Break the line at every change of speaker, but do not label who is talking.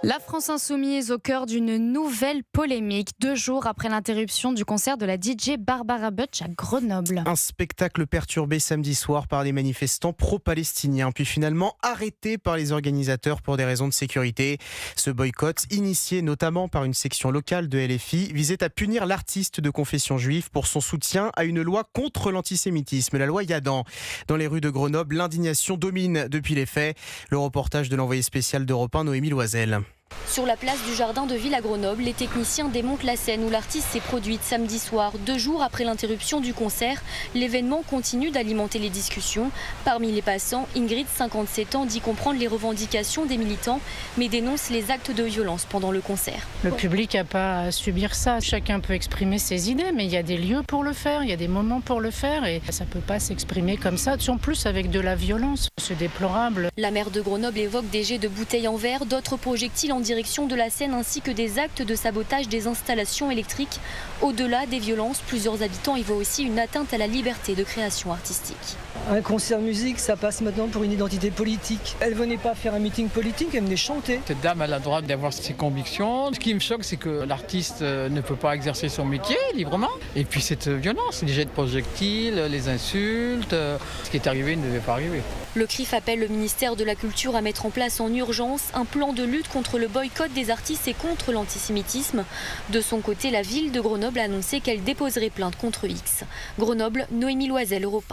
La France Insoumise au cœur d'une nouvelle polémique, 2 jours après l'interruption du concert de la DJ Barbara Butch à Grenoble.
Un spectacle perturbé samedi soir par des manifestants pro-palestiniens, puis finalement arrêté par les organisateurs pour des raisons de sécurité. Ce boycott, initié notamment par une section locale de LFI, visait à punir l'artiste de confession juive pour son soutien à une loi contre l'antisémitisme, la loi Yadan. Dans les rues de Grenoble, l'indignation domine depuis les faits. Le reportage de l'envoyé spécial d'Europe 1, Noémie Loisel.
Sur la place du Jardin de Ville à Grenoble, les techniciens démontent la scène où l'artiste s'est produite samedi soir. 2 jours après l'interruption du concert, l'événement continue d'alimenter les discussions. Parmi les passants, Ingrid, 57 ans, dit comprendre les revendications des militants, mais dénonce les actes de violence pendant le concert.
Le public n'a pas à subir ça. Chacun peut exprimer ses idées, mais il y a des lieux pour le faire, il y a des moments pour le faire, et ça ne peut pas s'exprimer comme ça, en plus avec de la violence. C'est déplorable.
La maire de Grenoble évoque des jets de bouteilles en verre, d'autres projectiles en direction de la scène ainsi que des actes de sabotage des installations électriques. Au-delà des violences, plusieurs habitants y voient aussi une atteinte à la liberté de création artistique.
Un concert musique, ça passe maintenant pour une identité politique. Elle venait pas faire un meeting politique, elle venait chanter.
Cette dame a le droit d'avoir ses convictions. Ce qui me choque, c'est que l'artiste ne peut pas exercer son métier librement. Et puis cette violence, les jets de projectiles, les insultes, ce qui est arrivé ne devait pas arriver.
Le CRIF appelle le ministère de la Culture à mettre en place en urgence un plan de lutte contre le boycott des artistes et contre l'antisémitisme. De son côté, la ville de Grenoble a annoncé qu'elle déposerait plainte contre X. Grenoble, Noémie Loisel, Europe 1.